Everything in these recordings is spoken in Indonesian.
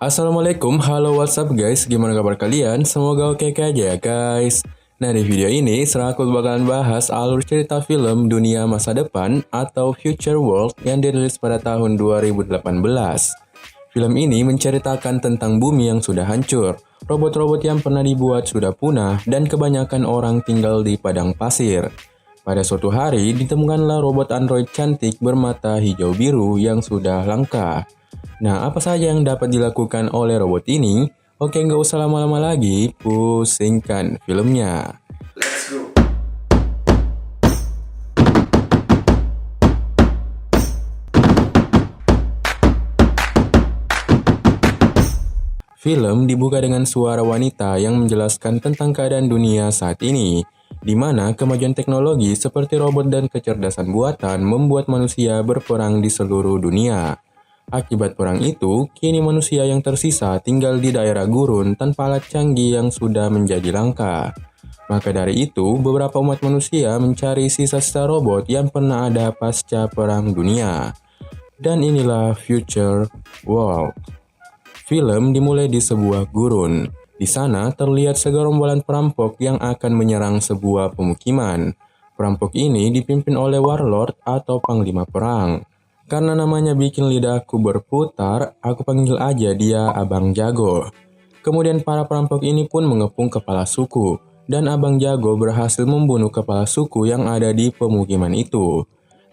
Assalamualaikum, halo WhatsApp guys, gimana kabar kalian? Semoga oke-oke aja ya guys. Nah di video ini Serakul bakalan bahas alur cerita film dunia masa depan atau Future World yang dirilis pada tahun 2018. Film ini menceritakan tentang bumi yang sudah hancur, robot-robot yang pernah dibuat sudah punah, dan kebanyakan orang tinggal di padang pasir. Pada suatu hari ditemukanlah robot android cantik bermata hijau biru yang sudah langka. Nah, apa saja yang dapat dilakukan oleh robot ini? Oke, nggak usah lama-lama lagi, pusingkan filmnya. Film dibuka dengan suara wanita yang menjelaskan tentang keadaan dunia saat ini, di mana kemajuan teknologi seperti robot dan kecerdasan buatan membuat manusia berperang di seluruh dunia. Akibat perang itu, kini manusia yang tersisa tinggal di daerah gurun tanpa alat canggih yang sudah menjadi langka. Maka dari itu, beberapa umat manusia mencari sisa-sisa robot yang pernah ada pasca Perang Dunia. Dan inilah Future World. Film dimulai di sebuah gurun. Di sana terlihat segerombolan perampok yang akan menyerang sebuah pemukiman. Perampok ini dipimpin oleh warlord atau panglima perang. Karena namanya bikin lidahku berputar, aku panggil aja dia Abang Jago. Kemudian para perampok ini pun mengepung kepala suku, dan Abang Jago berhasil membunuh kepala suku yang ada di pemukiman itu.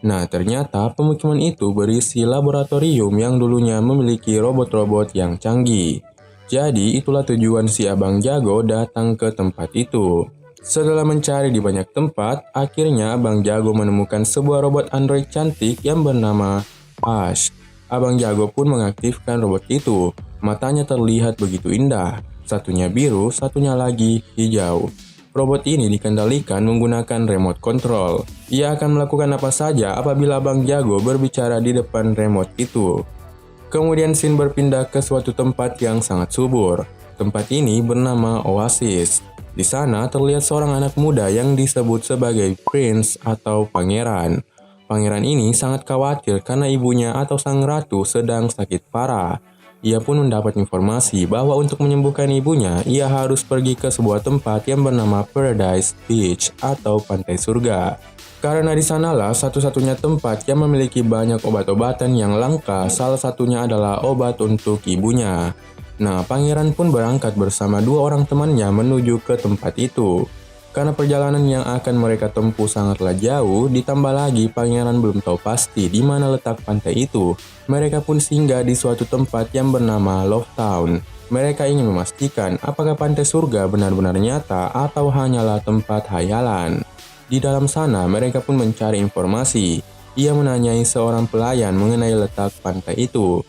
Nah, ternyata pemukiman itu berisi laboratorium yang dulunya memiliki robot-robot yang canggih. Jadi, itulah tujuan si Abang Jago datang ke tempat itu. Setelah mencari di banyak tempat, akhirnya Abang Jago menemukan sebuah robot android cantik yang bernama Ash. Abang Jago pun mengaktifkan robot itu. Matanya terlihat begitu indah. Satunya biru, satunya lagi hijau. Robot ini dikendalikan menggunakan remote control. Ia akan melakukan apa saja apabila Abang Jago berbicara di depan remote itu. Kemudian scene berpindah ke suatu tempat yang sangat subur. Tempat ini bernama Oasis. Di sana terlihat seorang anak muda yang disebut sebagai Prince atau Pangeran. Pangeran ini sangat khawatir karena ibunya atau sang ratu sedang sakit parah. Ia pun mendapat informasi bahwa untuk menyembuhkan ibunya, ia harus pergi ke sebuah tempat yang bernama Paradise Beach atau Pantai Surga. Karena di sanalah satu-satunya tempat yang memiliki banyak obat-obatan yang langka, salah satunya adalah obat untuk ibunya. Nah, pangeran pun berangkat bersama dua orang temannya menuju ke tempat itu. Karena perjalanan yang akan mereka tempuh sangatlah jauh, ditambah lagi pangeran belum tahu pasti di mana letak pantai itu. Mereka pun singgah di suatu tempat yang bernama Love Town. Mereka ingin memastikan apakah pantai surga benar-benar nyata atau hanyalah tempat hayalan. Di dalam sana mereka pun mencari informasi. Ia menanyai seorang pelayan mengenai letak pantai itu.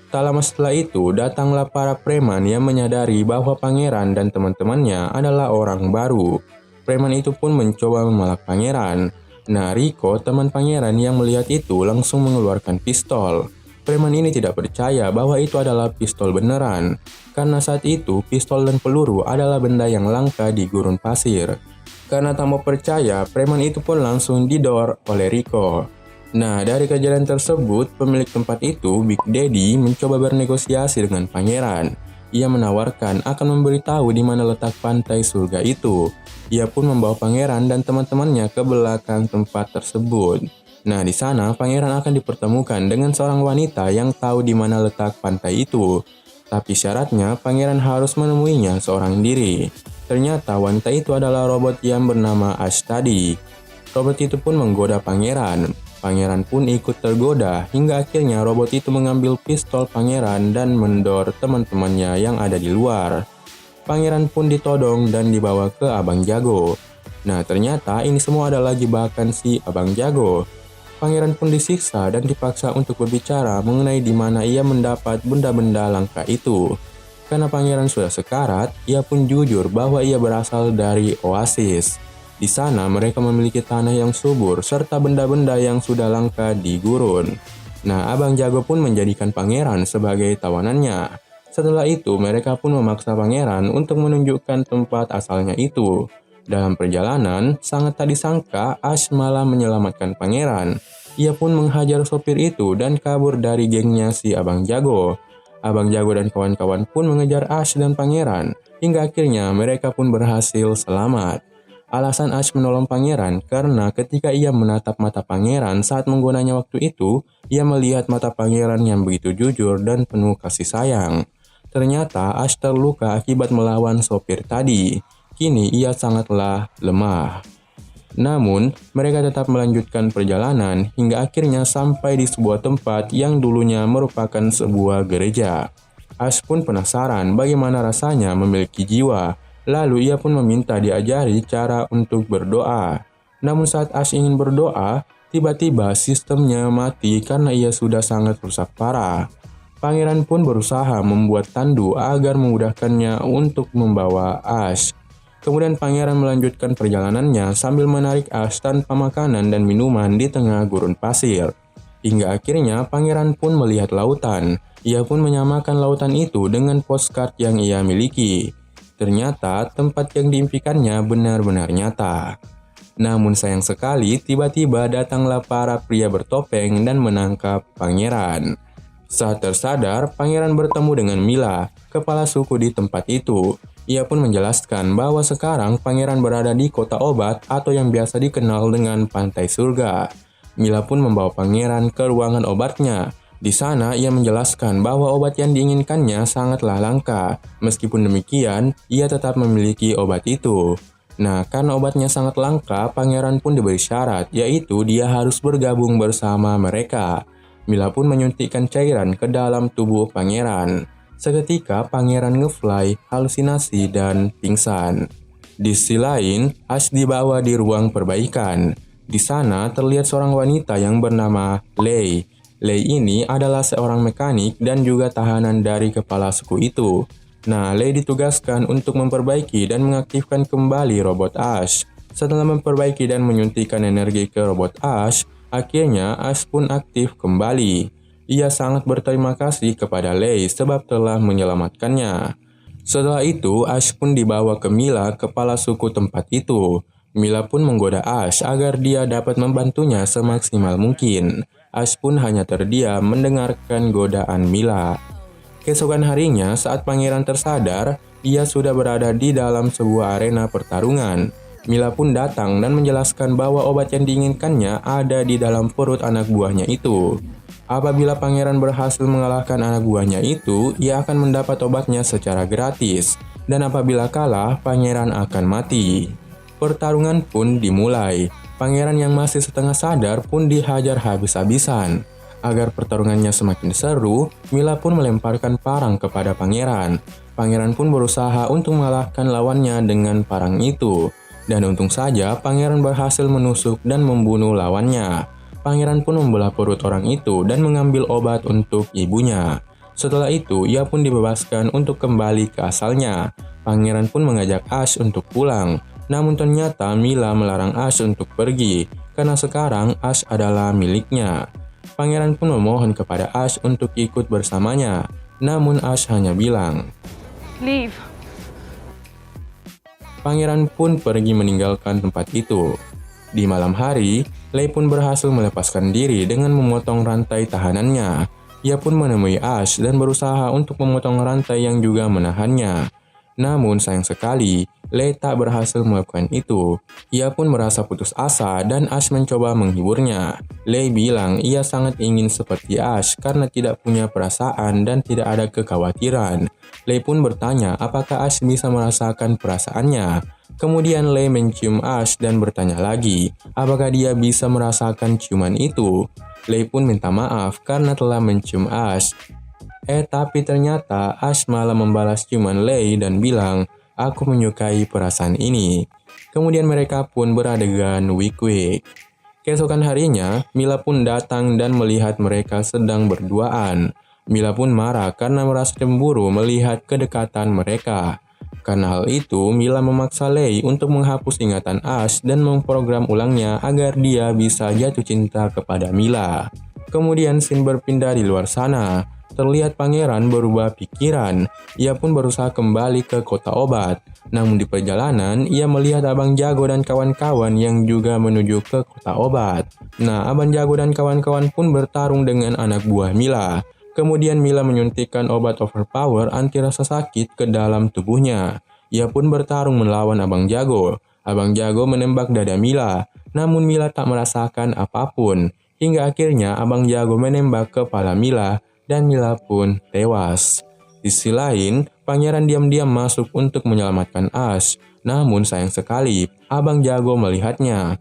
Tak lama setelah itu, datanglah para preman yang menyadari bahwa pangeran dan teman-temannya adalah orang baru. Preman itu pun mencoba memalak pangeran. Nah, Rico, teman pangeran yang melihat itu langsung mengeluarkan pistol. Preman ini tidak percaya bahwa itu adalah pistol beneran. Karena saat itu, pistol dan peluru adalah benda yang langka di gurun pasir. Karena tak mau percaya, preman itu pun langsung didor oleh Rico. Nah, dari kejadian tersebut, pemilik tempat itu, Big Daddy, mencoba bernegosiasi dengan pangeran. Ia menawarkan akan memberitahu di mana letak pantai surga itu. Ia pun membawa pangeran dan teman-temannya ke belakang tempat tersebut. Nah, di sana pangeran akan dipertemukan dengan seorang wanita yang tahu di mana letak pantai itu. Tapi syaratnya pangeran harus menemuinya seorang diri. Ternyata wanita itu adalah robot yang bernama Ash tadi. Robot itu pun menggoda pangeran. Pangeran pun ikut tergoda hingga akhirnya robot itu mengambil pistol pangeran dan mendor teman-temannya yang ada di luar. Pangeran pun ditodong dan dibawa ke Abang Jago. Nah, ternyata ini semua adalah jebakan si Abang Jago. Pangeran pun disiksa dan dipaksa untuk berbicara mengenai di mana ia mendapat benda-benda langka itu. Karena pangeran sudah sekarat, ia pun jujur bahwa ia berasal dari Oasis. Di sana mereka memiliki tanah yang subur serta benda-benda yang sudah langka di gurun. Nah, Abang Jago pun menjadikan pangeran sebagai tawanannya. Setelah itu, mereka pun memaksa pangeran untuk menunjukkan tempat asalnya itu. Dalam perjalanan, sangat tak disangka Ash malah menyelamatkan pangeran. Ia pun menghajar sopir itu dan kabur dari gengnya si Abang Jago. Abang Jago dan kawan-kawan pun mengejar Ash dan pangeran, hingga akhirnya mereka pun berhasil selamat. Alasan Ash menolong pangeran karena ketika ia menatap mata pangeran saat menggonanya waktu itu, ia melihat mata pangeran yang begitu jujur dan penuh kasih sayang. Ternyata Ash terluka akibat melawan sopir tadi. Kini ia sangatlah lemah. Namun, mereka tetap melanjutkan perjalanan hingga akhirnya sampai di sebuah tempat yang dulunya merupakan sebuah gereja. Ash pun penasaran bagaimana rasanya memiliki jiwa, lalu ia pun meminta diajari cara untuk berdoa. Namun saat Ash ingin berdoa, tiba-tiba sistemnya mati karena ia sudah sangat rusak parah. Pangeran pun berusaha membuat tandu agar memudahkannya untuk membawa Ash. Kemudian pangeran melanjutkan perjalanannya sambil menarik Ash tanpa makanan dan minuman di tengah gurun pasir. Hingga akhirnya pangeran pun melihat lautan. Ia pun menyamakan lautan itu dengan postcard yang ia miliki. Ternyata tempat yang diimpikannya benar-benar nyata. Namun sayang sekali tiba-tiba datanglah para pria bertopeng dan menangkap pangeran. Saat tersadar, pangeran bertemu dengan Mila, kepala suku di tempat itu. Ia pun menjelaskan bahwa sekarang pangeran berada di kota obat atau yang biasa dikenal dengan Pantai Surga. Mila pun membawa pangeran ke ruangan obatnya. Di sana ia menjelaskan bahwa obat yang diinginkannya sangatlah langka. Meskipun demikian, ia tetap memiliki obat itu. Nah, karena obatnya sangat langka, pangeran pun diberi syarat, yaitu dia harus bergabung bersama mereka. Mila pun menyuntikkan cairan ke dalam tubuh pangeran. Seketika pangeran ngefly, halusinasi, dan pingsan. Di sisi lain, Ash dibawa di ruang perbaikan. Di sana terlihat seorang wanita yang bernama Lei. Lei ini adalah seorang mekanik dan juga tahanan dari kepala suku itu. Nah, Lei ditugaskan untuk memperbaiki dan mengaktifkan kembali robot Ash. Setelah memperbaiki dan menyuntikkan energi ke robot Ash, akhirnya Ash pun aktif kembali. Ia sangat berterima kasih kepada Lei sebab telah menyelamatkannya. Setelah itu, Ash pun dibawa ke Mila, kepala suku tempat itu. Mila pun menggoda Ash agar dia dapat membantunya semaksimal mungkin. Ash pun hanya terdiam mendengarkan godaan Mila. Keesokan harinya, saat pangeran tersadar, ia sudah berada di dalam sebuah arena pertarungan. Mila pun datang dan menjelaskan bahwa obat yang diinginkannya ada di dalam perut anak buahnya itu. Apabila pangeran berhasil mengalahkan anak buahnya itu, ia akan mendapat obatnya secara gratis. Dan apabila kalah, pangeran akan mati. Pertarungan pun dimulai. Pangeran yang masih setengah sadar pun dihajar habis-habisan. Agar pertarungannya semakin seru, Mila pun melemparkan parang kepada pangeran. Pangeran pun berusaha untuk mengalahkan lawannya dengan parang itu. Dan untung saja pangeran berhasil menusuk dan membunuh lawannya. Pangeran pun membelah perut orang itu dan mengambil obat untuk ibunya. Setelah itu, ia pun dibebaskan untuk kembali ke asalnya. Pangeran pun mengajak Ash untuk pulang. Namun ternyata Mila melarang Ash untuk pergi, karena sekarang Ash adalah miliknya. Pangeran pun memohon kepada Ash untuk ikut bersamanya. Namun Ash hanya bilang, "Leave." Pangeran pun pergi meninggalkan tempat itu. Di malam hari, Lei pun berhasil melepaskan diri dengan memotong rantai tahanannya. Ia pun menemui Ash dan berusaha untuk memotong rantai yang juga menahannya. Namun sayang sekali, Lei tak berhasil melakukan itu. Ia pun merasa putus asa dan Ash mencoba menghiburnya. Lei bilang ia sangat ingin seperti Ash karena tidak punya perasaan dan tidak ada kekhawatiran. Lei pun bertanya apakah Ash bisa merasakan perasaannya. Kemudian Lei mencium Ash dan bertanya lagi, apakah dia bisa merasakan ciuman itu. Lei pun minta maaf karena telah mencium Ash. Tapi ternyata Ash malah membalas ciuman Lei dan bilang, aku menyukai perasaan ini. Kemudian mereka pun beradegan wik-wik. Keesokan harinya, Mila pun datang dan melihat mereka sedang berduaan. Mila pun marah karena merasa cemburu melihat kedekatan mereka. Karena hal itu, Mila memaksa Lei untuk menghapus ingatan Ash dan memprogram ulangnya agar dia bisa jatuh cinta kepada Mila. Kemudian scene berpindah di luar sana. Terlihat pangeran berubah pikiran. Ia pun berusaha kembali ke kota obat. Namun di perjalanan, ia melihat Abang Jago dan kawan-kawan yang juga menuju ke kota obat. Nah, Abang Jago dan kawan-kawan pun bertarung dengan anak buah Mila. Kemudian Mila menyuntikkan obat overpower anti rasa sakit ke dalam tubuhnya. Ia pun bertarung melawan Abang Jago. Abang Jago menembak dada Mila, namun Mila tak merasakan apapun. Hingga akhirnya Abang Jago menembak kepala Mila dan Mila pun tewas. Di sisi lain, Pangeran diam-diam masuk untuk menyelamatkan Ash. Namun sayang sekali, Abang Jago melihatnya.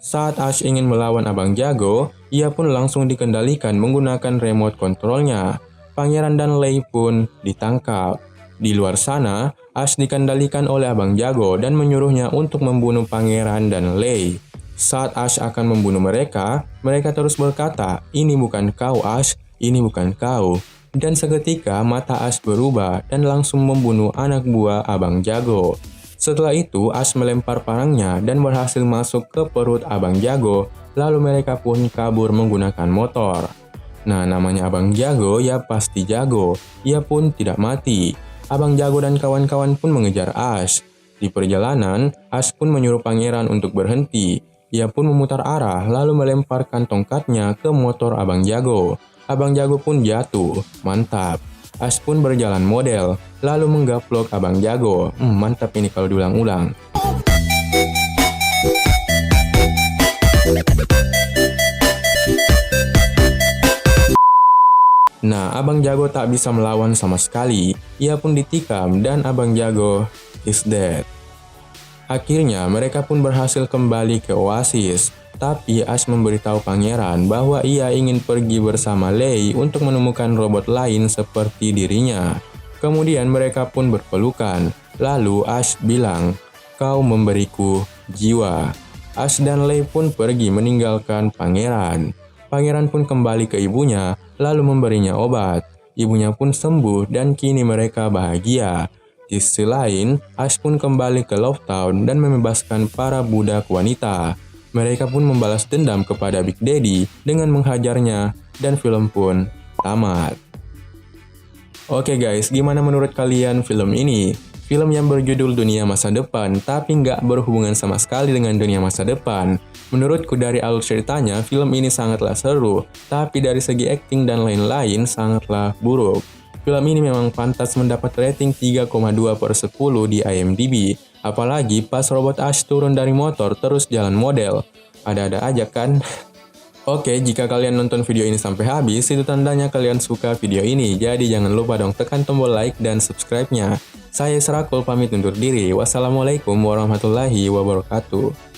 Saat Ash ingin melawan Abang Jago, ia pun langsung dikendalikan menggunakan remote controlnya. Pangeran dan Lei pun ditangkap. Di luar sana, Ash dikendalikan oleh Abang Jago dan menyuruhnya untuk membunuh Pangeran dan Lei. Saat Ash akan membunuh mereka, mereka terus berkata, "Ini bukan kau Ash, ini bukan kau." Dan seketika mata Ash berubah dan langsung membunuh anak buah Abang Jago. Setelah itu, Ash melempar parangnya dan berhasil masuk ke perut Abang Jago, lalu mereka pun kabur menggunakan motor. Nah, namanya Abang Jago ya pasti jago, ia pun tidak mati. Abang Jago dan kawan-kawan pun mengejar Ash. Di perjalanan, Ash pun menyuruh Pangeran untuk berhenti. Ia pun memutar arah lalu melemparkan tongkatnya ke motor Abang Jago. Abang Jago pun jatuh, mantap. Ash pun berjalan model, lalu menggaplok Abang Jago. Mantap ini kalau diulang-ulang. Nah, Abang Jago tak bisa melawan sama sekali. Ia pun ditikam dan Abang Jago is dead. Akhirnya, mereka pun berhasil kembali ke Oasis. Tapi Ash memberitahu Pangeran bahwa ia ingin pergi bersama Lei untuk menemukan robot lain seperti dirinya. Kemudian mereka pun berpelukan. Lalu Ash bilang, "Kau memberiku jiwa." Ash dan Lei pun pergi meninggalkan Pangeran. Pangeran pun kembali ke ibunya, lalu memberinya obat. Ibunya pun sembuh dan kini mereka bahagia. Di sisi lain, Ash pun kembali ke Love Town dan membebaskan para budak wanita. Mereka pun membalas dendam kepada Big Daddy dengan menghajarnya dan film pun tamat. Oke guys, gimana menurut kalian film ini? Film yang berjudul Dunia Masa Depan tapi nggak berhubungan sama sekali dengan dunia masa depan. Menurutku dari alur ceritanya, film ini sangatlah seru, tapi dari segi akting dan lain-lain sangatlah buruk. Film ini memang pantas mendapat rating 3,2/10 di IMDb. Apalagi pas robot Ash turun dari motor terus jalan model. Ada-ada aja kan? Oke, jika kalian nonton video ini sampai habis, itu tandanya kalian suka video ini. Jadi jangan lupa dong tekan tombol like dan subscribe-nya. Saya Israkul pamit undur diri. Wassalamualaikum warahmatullahi wabarakatuh.